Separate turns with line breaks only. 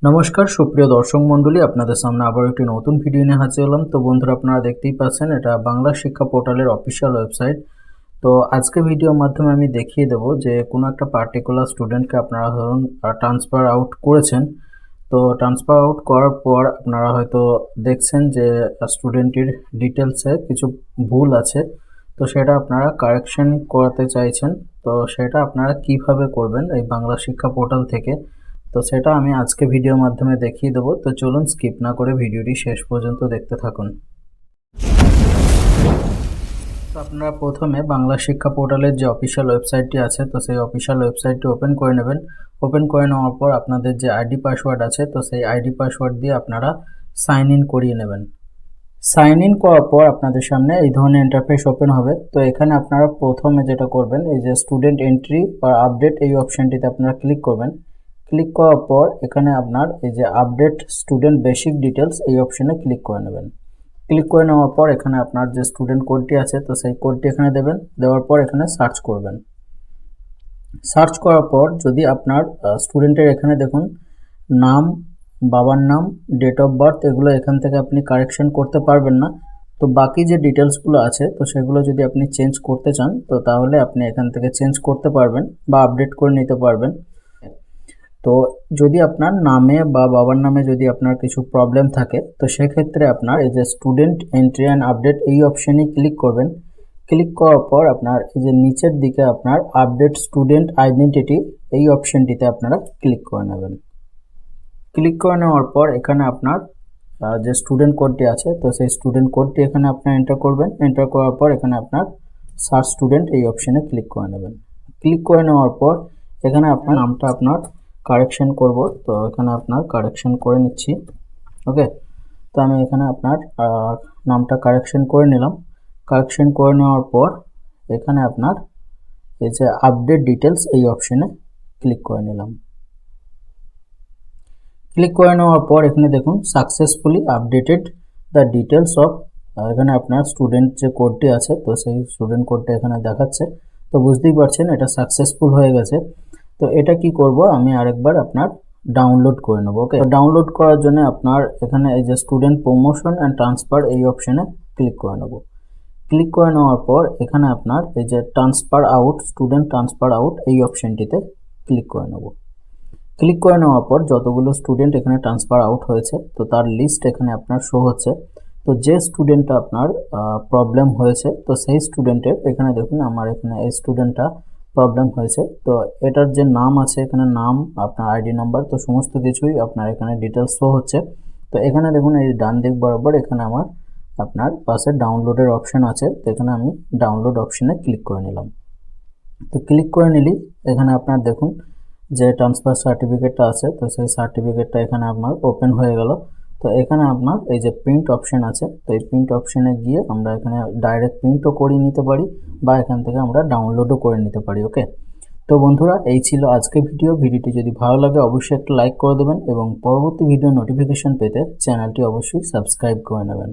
নমস্কার সুপ্রিয় দর্শক মণ্ডলী, আপনাদের সামনে আবার একটি নতুন ভিডিও নিয়ে হাজির হলাম। তো বন্ধুরা, আপনারা দেখতেই পাচ্ছেন এটা বাংলা শিক্ষা পোর্টালের অফিসিয়াল ওয়েবসাইট। তো আজকে ভিডিওর মাধ্যমে আমি দেখিয়ে দেবো যে কোনো একটা পার্টিকুলার স্টুডেন্টকে আপনারা ধরুন ট্রান্সফার আউট করেছেন। তো ট্রান্সফার আউট করার পর আপনারা হয়তো দেখছেন যে স্টুডেন্টের ডিটেলসে কিছু ভুল আছে, তো সেটা আপনারা কারেকশন করাতে চাইছেন। তো সেটা আপনারা কিভাবে করবেন এই বাংলা শিক্ষা পোর্টাল থেকে, তো সেটা আমি আজকে ভিডিওর মাধ্যমে দেখিয়ে দেবো। তো চলুন স্কিপ না করে ভিডিওটি শেষ পর্যন্ত দেখতে থাকুন। তো আপনারা প্রথমে বাংলা শিক্ষা পোর্টালের যে অফিসিয়াল ওয়েবসাইটটি আছে, তো সেই অফিসিয়াল ওয়েবসাইটটি ওপেন করে নেবেন। ওপেন করে নেওয়ার পর আপনাদের যে আইডি পাসওয়ার্ড আছে, তো সেই আইডি পাসওয়ার্ড দিয়ে আপনারা সাইন ইন করিয়ে নেবেন। সাইন ইন করার পর আপনাদের সামনে এই ধরনের ইন্টারফেস ওপেন হবে। তো এখানে আপনারা প্রথমে যেটা করবেন, এই যে স্টুডেন্ট এন্ট্রি বা আপডেট, এই অপশানটিতে আপনারা ক্লিক করবেন। ক্লিক করার পর এখানে আপনার এই যে আপডেট স্টুডেন্ট বেসিক ডিটেলস, এই অপশানে ক্লিক করে নেবেন। ক্লিক করে নেওয়ার পর এখানে আপনার যে স্টুডেন্ট কোডটি আছে, তো সেই কোডটি এখানে দেবেন। দেওয়ার পর এখানে সার্চ করবেন। সার্চ করার পর যদি আপনার স্টুডেন্টের এখানে দেখুন নাম, বাবার নাম, ডেট অফ বার্থ, এগুলো এখান থেকে আপনি কারেকশন করতে পারবেন না। তো বাকি যে ডিটেলসগুলো আছে, তো সেগুলো যদি আপনি চেঞ্জ করতে চান, তো তাহলে আপনি এখান থেকে চেঞ্জ করতে পারবেন বা আপডেট করে নিতে পারবেন। তো যদি আপনার নামে বা বাবার নামে যদি আপনার কিছু প্রবলেম থাকে, তো সেক্ষেত্রে আপনার এই যে স্টুডেন্ট এন্ট্রি অ্যান্ড আপডেট, এই অপশানে ক্লিক করবেন। ক্লিক করার পর আপনার এই যে নিচের দিকে আপনার আপডেট স্টুডেন্ট আইডেন্টিটি, এই অপশানটিতে আপনারা ক্লিক করে নেবেন। ক্লিক করে নেওয়ার পর এখানে আপনার যে স্টুডেন্ট কোডটি আছে, তো সেই স্টুডেন্ট কোডটি এখানে আপনার এন্টার করবেন। এন্টার করার পর এখানে আপনার সার্চ স্টুডেন্ট, এই অপশানে ক্লিক করে নেবেন। ক্লিক করে নেওয়ার পর এখানে আপনার নামটা আপনার কারেকশন করব, তো এখানে আপনার কারেকশন করে নিচ্ছি। ওকে, তো আমি এখানে আপনার নামটা কারেকশন করে নিলাম। কারেকশন করে নেওয়ার পর এখানে আপনার এই যে আপডেট ডিটেলস, এই অপশানে ক্লিক করে নিলাম। ক্লিক করে নেওয়ার পর এখানে দেখুন successfully updated the details of, এখানে আপনার স্টুডেন্ট যে কোডটি আছে, তো সেই স্টুডেন্ট কোডটা এখানে দেখাচ্ছে। তো বুঝতেই পারছেন এটা সাকসেসফুল হয়ে গেছে। তো এটা কি করব, আমি আরেকবার আপনার ডাউনলোড করে নেব। ওকে, ডাউনলোড করার জন্য আপনার এখানে এই যে স্টুডেন্ট প্রমোশন অ্যান্ড ট্রান্সফার, এই অপশানে ক্লিক করে নেব। ক্লিক করে নেওয়ার পর এখানে আপনার এই যে transfer out, student transfer out, এই অপশানটিতে ক্লিক করে নেব। ক্লিক করে নেওয়ার পর যতগুলো স্টুডেন্ট এখানে ট্রান্সফার আউট হয়েছে, তো তার লিস্ট এখানে আপনার শো হচ্ছে। তো যে স্টুডেন্টটা আপনার প্রবলেম হয়েছে, তো সেই স্টুডেন্টের এখানে দেখুন আমার এখানে এই স্টুডেন্টটা প্রবলেম হয়েছে। তো এটার যে নাম আছে, এখানে নাম, আপনার আইডি নাম্বার, তো সমস্ত কিছুই আপনার এখানে ডিটেলস শো হচ্ছে। তো এখানে দেখুন এই ডান দিক বরাবর এখানে আমার আপনার পাশে ডাউনলোডের অপশান আছে, তো এখানে আমি ডাউনলোড অপশানে ক্লিক করে নিলাম। তো ক্লিক করে নিলি এখানে আপনার দেখুন যে ট্রান্সফার সার্টিফিকেটটা আছে, তো সেই সার্টিফিকেটটা এখানে আপনার ওপেন হয়ে গেল। তো এখানে আপনার এই যে প্রিন্ট অপশান আছে, তো এই প্রিন্ট অপশানে গিয়ে আমরা এখানে ডাইরেক্ট প্রিন্টও করিয়ে নিতে পারি বা এখান থেকে আমরা ডাউনলোডও করে নিতে পারি। ওকে, তো বন্ধুরা এই ছিল আজকে ভিডিওটি যদি ভালো লাগে অবশ্যই একটা লাইক করে দেবেন এবং পরবর্তী ভিডিও নোটিফিকেশন পেতে চ্যানেলটি অবশ্যই সাবস্ক্রাইব করে নেবেন।